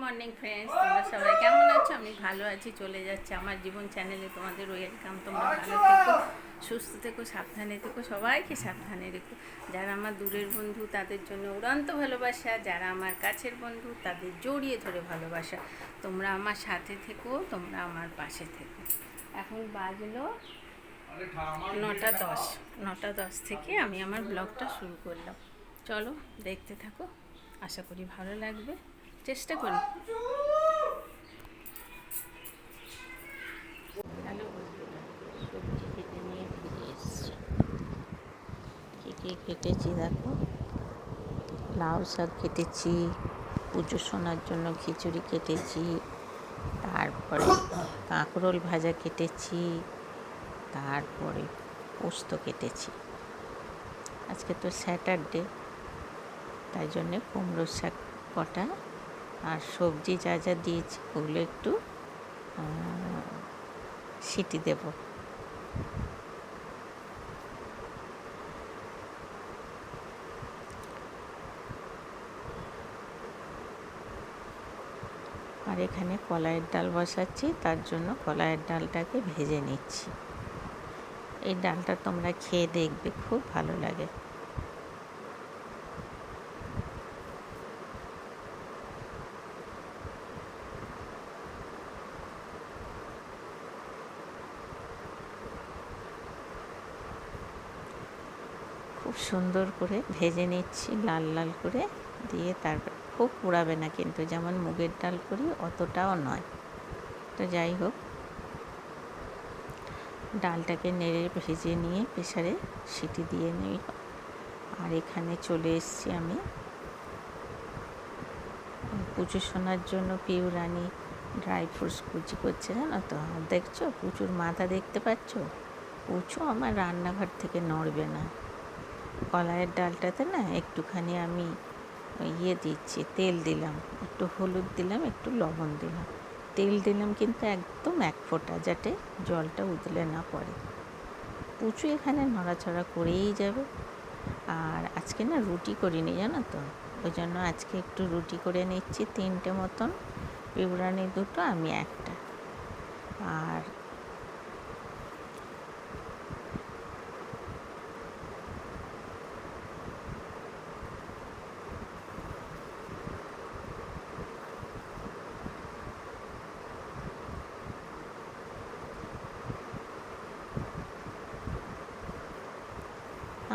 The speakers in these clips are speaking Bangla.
মর্নিং ফ্রেন্ডস, তোমরা সবাই কেমন আছো? আমি ভালো আছি। চলে যাচ্ছে আমার জীবন চ্যানেলে তোমাদের ওয়েলকাম। তোমরা ভালো থেকো, সুস্থ থেকো, সাবধানে থেকো, সবাইকে সাবধানে রেখো। যারা আমার দূরের বন্ধু তাদের জন্য উড়ান্ত ভালোবাসা, যারা আমার কাছের বন্ধু তাদের জড়িয়ে ধরে ভালোবাসা। তোমরা আমার সাথে থেকো, তোমরা আমার পাশে থেকো। এখন বাজলো 9:10। 9:10 থেকে আমি আমার ব্লগটা শুরু করলাম। চলো দেখতে থাকো, আশা করি ভালো লাগবে, চেষ্টা করি। হ্যালো বন্ধুরা, সবজি কেটে নিয়ে ফিরে এসেছি। কী কেটেছি দেখো, লাউ শাক কেটেছি, পুজো শোনার জন্য খিচুড়ি কেটেছি, তারপরে কাঁকরোল ভাজা কেটেছি, তারপরে পোস্ত কেটেছি। আজকে তো স্যাটারডে, তাই জন্যে কুমড়োর শাক কটা আর সবজি যা যা দিয়েছি ওগুলো একটু সিটি দেব। আর এখানে কলাইয়ের ডাল বসাচ্ছি, তার জন্য কলাইয়ের ডালটাকে ভেজে নিচ্ছি। এই ডালটা তোমরা খেয়ে দেখবে, খুব ভালো লাগে। খুব সুন্দর করে ভেজে নিচ্ছি, লাল লাল করে দিয়ে। তারপর খুব পোড়াবে না কিন্তু, যেমন মুগের ডাল করি অতটাও নয়। তো যাই হোক, ডালটাকে নেড়ে ভেজে নিয়ে প্রেসারে সিটি দিয়ে নিই। আর এখানে চলে এসেছি আমি পুজো শোনার জন্য। পিউ রানী ড্রাই ফ্রুটস কুচি করছে, জানো তো। দেখছো পুচুর মাথা দেখতে পাচ্ছ? পুচু আমার রান্নাঘর থেকে নড়বে না। কলাইয়ের ডালটাতে না একটুখানি আমি দিচ্ছি, তেল দিলাম, একটু হলুদ দিলাম, একটু লবণ দিলাম। তেল দিলাম কিন্তু একদম 1 ফোঁটা, যাতে জলটা উতলে না পড়ে। পুচু এখানে নড়াচড়া করেই যাবে। আর আজকে না রুটি করিনি, জানো তো। ওই জন্য আজকে একটু রুটি করে নিচ্ছি, 3টে মতন। পিউরানি 2টো, আমি 1টা। আর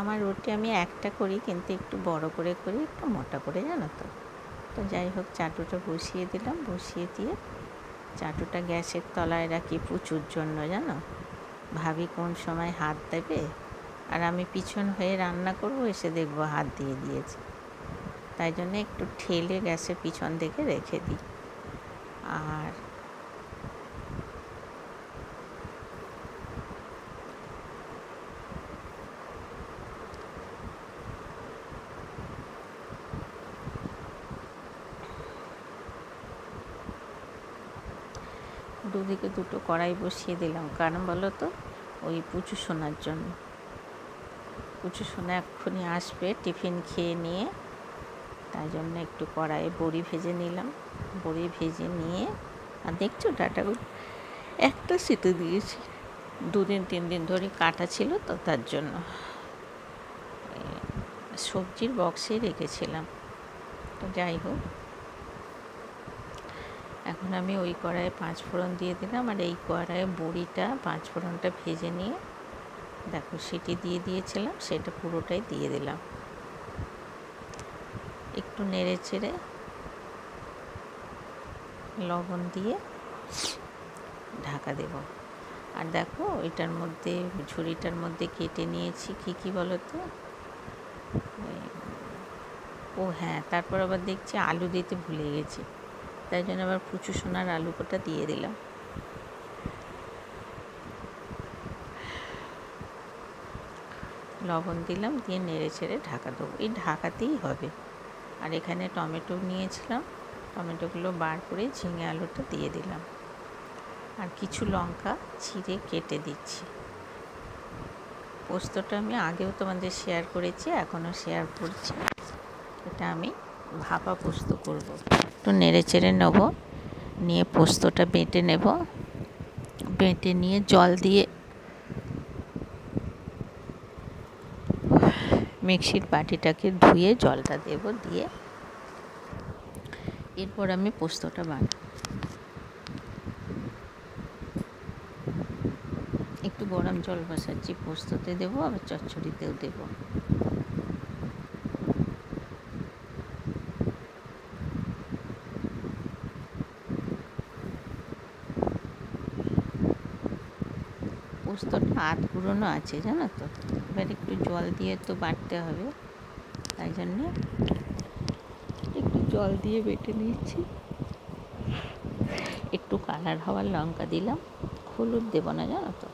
আমার রুটি আমি 1টা করি, কিন্তু একটু বড় করে করি, একটু মোটা করে, জানো তো। তো যাই হোক, চাটুটা বসিয়ে দিলাম, বসিয়ে দিয়ে চাটুটা গ্যাসের তলায় রাখি পুচুর জন্য, জানো। ভাবি কোন সময় হাত দেবে, আর আমি পিছন হয়ে রান্না করব, এসে দেখবো হাত দিয়ে দিয়েছে। তাই জন্য একটু ঠেলে গ্যাসের পিছন দিকে রেখে দিই। আর দুদিকে 2টো কড়াই বসিয়ে দিলাম, কারণ বলো তো, ওই পুচু শোনার জন্য। পুচু শোনা এক্ষুনি আসবে টিফিন খেয়ে নিয়ে, তাই জন্য একটু কড়াইয়ে বড়ি ভেজে নিলাম। বড়ি ভেজে নিয়ে, আর দেখছো ডাটাগুলো একটা সিটি দিয়েছি। 2-3 দিন ধরে কাটা ছিল তো, তার জন্য সবজির বক্সে রেখেছিলাম। তো যাই হোক, এখন আমি ওই কড়াইয়ে 5 ফোড়ন দিয়ে দিলাম, আর এই কড়াইয়ে বড়িটা 5 ফোড়নটা ভেজে নিয়ে দেখো সিটি দিয়ে দিয়েছিলাম, সেটা পুরোটাই দিয়ে দিলাম। একটু নেড়ে চেড়ে লবণ দিয়ে ঢাকা দেব। আর দেখো এটার মধ্যে, ঝুড়িটার মধ্যে কেটে নিয়েছি কী বলো তো। ও হ্যাঁ, তারপর আবার দেখছি আলু দিতে ভুলে গেছি, তাই জন্য আবার পুচু সোনার আলু কোটা দিয়ে দিলাম। লবণ দিলাম, দিয়ে নেড়ে ছেড়ে ঢাকা দেবো। এই ঢাকাতেই হবে। আর এখানে টমেটো নিয়েছিলাম, টমেটোগুলো বার করে ঝিঙে আলুটা দিয়ে দিলাম। আর কিছু লঙ্কা ছিঁড়ে কেটে দিচ্ছি। পোস্তটা আমি আগেও তোমাদের শেয়ার করেছি, এখনও শেয়ার করছি। এটা আমি ভাপা পোস্ত করব। একটু নেড়ে চেড়ে নেব, নিয়ে পোস্তটা বেটে নেব, বেটে নিয়ে জল দিয়ে মিক্সির বাটিটাকে ধুয়ে জলটা দেব, দিয়ে এরপর আমি পোস্তটা বানাবো। একটু গরম জল বসাচ্ছি, পোস্ততে দেবো, আবার চচ্চড়িতেও দেবো। পোস্তটা আধ কুড়োনো আছে জানো তো, এবার একটু জল দিয়ে তো বাটতে হবে, তাই জন্যে একটু জল দিয়ে বেটে নিচ্ছি। একটু কালার হওয়ার লঙ্কা দিলাম, হলুদ দেবো না জানো তো।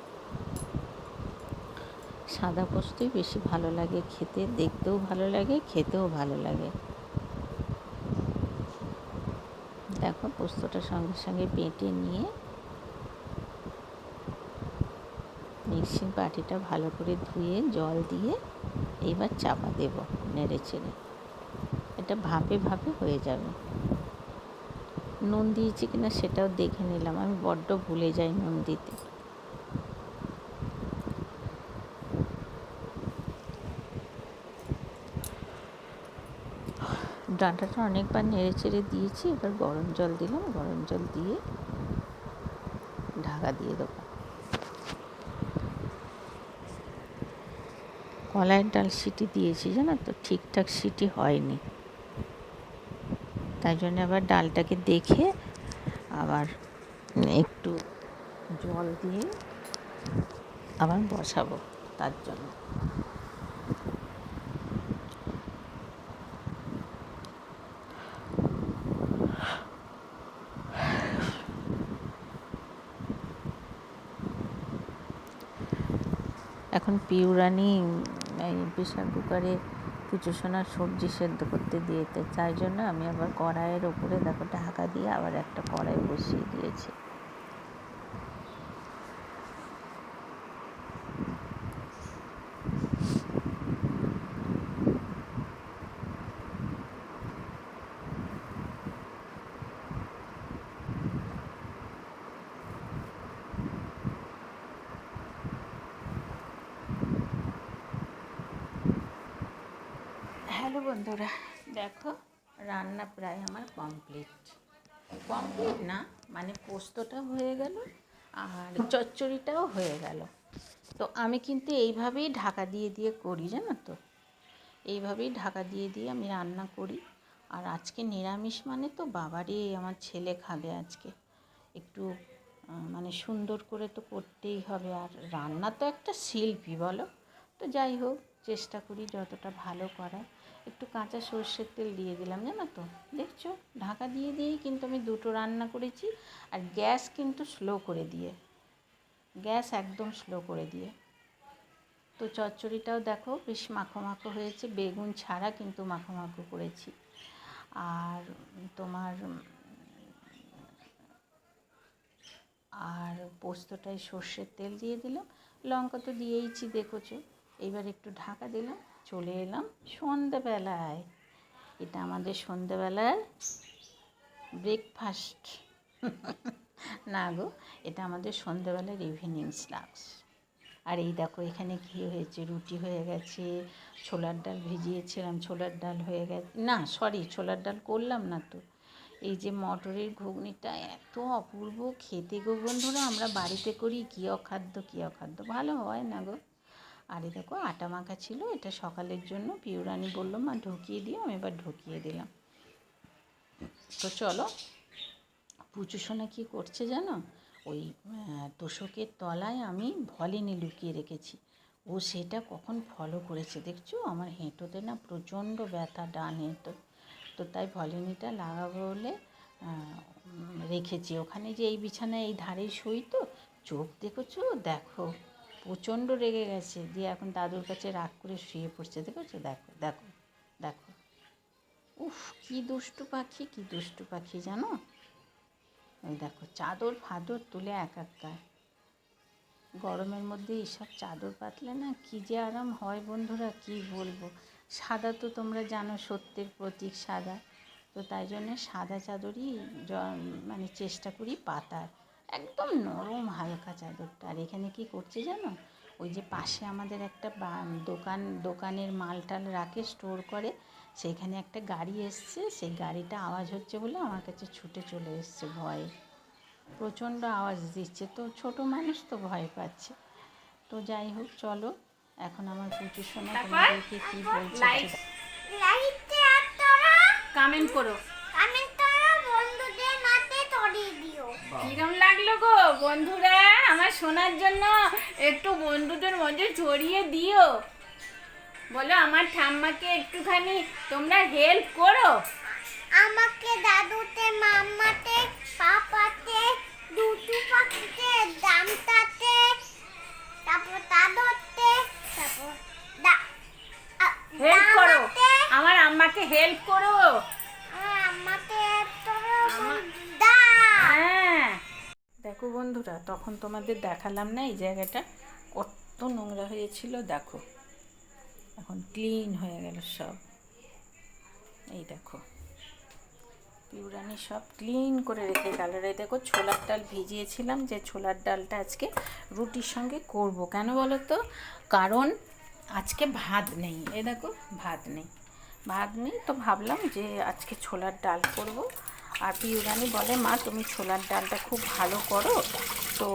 সাদা পোস্তই বেশি ভালো লাগে খেতে, দেখতেও ভালো লাগে, খেতেও ভালো লাগে। দেখো পোস্তটা সঙ্গে সঙ্গে বেটে নিয়ে মিক্সির বাটিটা ভালো করে ধুয়ে জল দিয়ে এইবার চাপা দেব নেড়ে চেড়ে। এটা ভাপে ভাপে হয়ে যাবে। নুন দিয়েছি কিনা সেটাও দেখে নিলাম, আমি বড্ড ভুলে যাই নুন দিতে। ডাঁটাটা অনেকবার নেড়ে চেড়ে দিয়েছি, এবার গরম জল দিলাম, গরম জল দিয়ে ঢাকা দিয়ে দেবো। কলাইয়ের ডাল সিটি দিয়েছি জানো তো, ঠিকঠাক সিটি হয়নি, তাই জন্য আবার ডালটাকে দেখে আবার একটু জল দিয়ে আবার বসাবো, তার জন্য। এখন পিউরানি এই প্রেশার কুকারে পুচোসোনার সবজি সেদ্ধ করতে দিয়েছে, তাই জন্য আমি আবার কড়াইয়ের ওপরে দেখো ঢাকা দিয়ে আবার একটা কড়াই বসিয়ে দিয়েছি। হ্যালো বন্ধুরা, দেখো রান্না প্রায় আমার কমপ্লিট না, মানে পোস্তটা হয়ে গেল আর চচ্চড়িটাও হয়ে গেল। তো আমি কিন্তু এইভাবেই ঢাকা দিয়ে দিয়ে করি জানো তো, এইভাবেই ঢাকা দিয়ে দিয়ে আমি রান্না করি। আর আজকে নিরামিষ মানে তো বাবারে, আমার ছেলে খাবে আজকে, একটু মানে সুন্দর করে তো করতেই হবে। আর রান্না তো একটা শিল্পী বলো, তো যাই হোক চেষ্টা করি যতটা ভালো করার। একটু কাঁচা সর্ষের তেল দিয়ে দিলাম জানো তো, দেখছো ঢাকা দিয়ে দিয়েই কিন্তু আমি দুটো রান্না করেছি। আর গ্যাস কিন্তু স্লো করে দিয়ে, গ্যাস একদম স্লো করে দিয়ে। তো চচ্চড়িটাও দেখো বেশ মাখো মাখো হয়েছে, বেগুন ছাড়া কিন্তু মাখো মাখো করেছি। আর তোমার আর পোস্তটায় সর্ষের তেল দিয়ে দিলাম, লঙ্কা তো দিয়েইছি দেখেছো। এইবার একটু ঢাকা দিলাম, চলে এলাম সন্ধেবেলায়। এটা আমাদের সন্ধেবেলার ব্রেকফাস্ট না গো, এটা আমাদের সন্ধেবেলার ইভিনিং স্ন্যাক্স। আর এই দেখো এখানে কী হয়েছে, রুটি হয়ে গেছে, ছোলার ডাল ভিজিয়েছিলাম, ছোলার ডাল হয়ে গেছে, না সরি ছোলার ডাল করলাম না তো। এই যে মটরের ঘুগনিটা এত অপূর্ব খেতে গো বন্ধুরা, আমরা বাড়িতে করি, কী অখাদ্য ভালো হয় না গো। আর এই দেখো আটা মাখা ছিল, এটা সকালের জন্য পিউরানি বললো মা ঢুকিয়ে দিও, আমি এবার ঢুকিয়ে দিলাম। তো চলো, পুচু সোনা কী করছে জানো, ওই তোষকের তলায় আমি ভলিনি লুকিয়ে রেখেছি, ও সেটা কখন ফলো করেছে দেখছো। আমার হেঁটোতে না প্রচণ্ড ব্যথা, ডান হেঁটো, তো তাই ভলিনিটা লাগাবো বলে রেখেছি ওখানে। যে এই বিছানায় এই ধারেই শুই তো, চোখ দেখেছো দেখো প্রচণ্ড রেগে গেছে, দিয়ে এখন দাদুর কাছে রাগ করে শুয়ে পড়ছে, দেখেছো দেখো দেখো দেখো। উফ কী দুষ্টু পাখি জানো। ওই দেখো চাদর ফাদর তুলে একাকার, গরমের মধ্যে এইসব চাদর পাতলে না কী যে আরাম হয় বন্ধুরা, কী বলবো। সাদা তো তোমরা জানো সত্যের প্রতীক সাদা, তো তাই জন্য সাদা চাদরই মানে চেষ্টা করি পাতার, একদম নরম হালকা চাদরটা। আর এখানে কি করছে জানো, ওই যে পাশে আমাদের একটা দোকানের মাল টাল রাখে, স্টোর করে, সেইখানে একটা গাড়ি এসছে, সেই গাড়িটা আওয়াজ হচ্ছে বলে আমার কাছে ছুটে চলে এসছে ভয়ে, প্রচণ্ড আওয়াজ দিচ্ছে, তো ছোট মানুষ তো ভয় পাচ্ছে। তো যাই হোক, চলো এখন আমার পুচু সোনা তোমাদেরকে কি বলছে কমেন্ট করো, বন্ধুদের মাঝে ছড়িয়ে দিও। কিরম লাগলো গো বন্ধুরা, আমার শোনার জন্য একটু বন্ধুদের মধ্যে ছড়িয়ে দিও। বলো আমার ঠাম্মাকে একটুখানি তোমরা হেল্প করো। আমাকে দাদুতে, মাম্মাতে, পাপাতে, দুটু পাখিতে, দামটাতে, তারপর দাদুতে, তারপর হেল্প করো, আমার আম্মাকে হেল্প করো। আমাকে হ্যাঁ দেখো বন্ধুরা, তখন তোমাদের দেখালাম না এই জায়গাটা কত নোংরা হয়েছিল, দেখো এখন ক্লিন হয়ে গেল সব। এই দেখো পিউরানি সব ক্লিন করে রেখে গেল। এই দেখো ছোলার ডাল ভিজিয়েছিলাম, যে ছোলার ডালটা আজকে রুটির সঙ্গে করব। কেন বলো তো, কারণ আজকে ভাত নেই। এই দেখো ভাত নেই তো ভাবলাম যে আজকে ছোলার ডাল করব। আর পিউরানি বলে, মা তুমি ছোলার ডালটা খুব ভালো করো, তো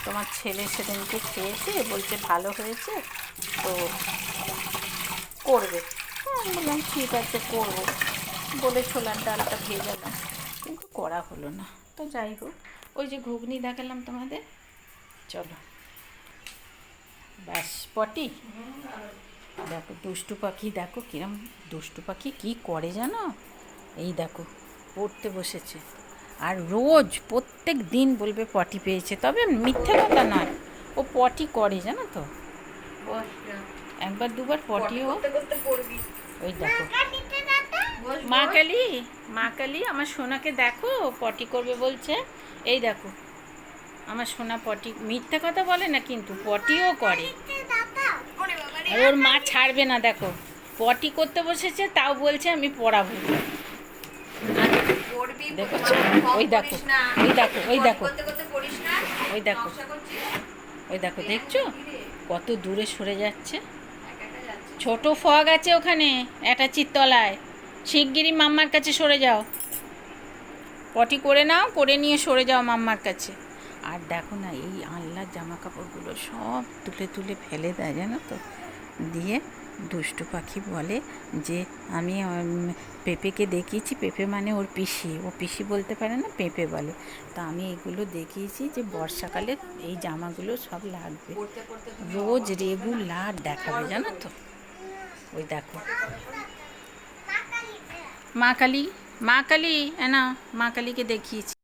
তোমার ছেলে সেদিনকে খেয়েছে, বলছে ভালো হয়েছে, তো করবে। আমি বললাম ঠিক আছে করবো বলে ছোলার ডালটা ভেজালাম, কিন্তু করা হলো না। তো যাই হোক, ওই যে ঘুগনি দেখালাম তোমাদের, চলো ব্যাস পটি। দেখো দুষ্টু পাখি, দেখো কিরম দুষ্টু পাখি কী করে জানো, এই দেখো পড়তে বসেছে, আর রোজ প্রত্যেক দিন বলবে পটি পেয়েছে, তবে মিথ্যে কথা নয়, ও পটি করে জানো তো, একবার দুবার পটিও। ওই দেখো মা কালী আমার সোনাকে দেখো পটি করবে বলছে, এই দেখো আমার সোনা পটি, মিথ্যে কথা বলে না কিন্তু পটিও করে। আর ওর মা ছাড়বে না, দেখো পটি করতে বসেছে, তাও বলছে আমি পড়াবো। দেখেছো, ওই দেখো ওই দেখো ওই দেখো ওই দেখো ওই দেখো, দেখছো কত দূরে সরে যাচ্ছে। ছোট ফগ আছে ওখানে অ্যাটাচির তলায়, শিগগিরই মাম্মার কাছে সরে যাও, পটি করে নাও, করে নিয়ে সরে যাও মাম্মার কাছে। আর দেখো না, এই আনলার জামা কাপড়গুলো সব তুলে তুলে ফেলে দেয় জানো তো, দিয়ে দুষ্টু পাখি বলে যে আমি পেঁপেকে দেখিয়েছি, পেঁপে মানে ওর পিসি, ও পিসি বলতে পারে না, পেঁপে বলে, তা আমি এগুলো দেখিয়েছি যে বর্ষাকালে এই জামাগুলো সব লাগবে, রোজ রেগুলার দেখাবে জানো তো। ওই দেখো মা কালী, মা কালী, না মা কালীকে দেখিয়েছি।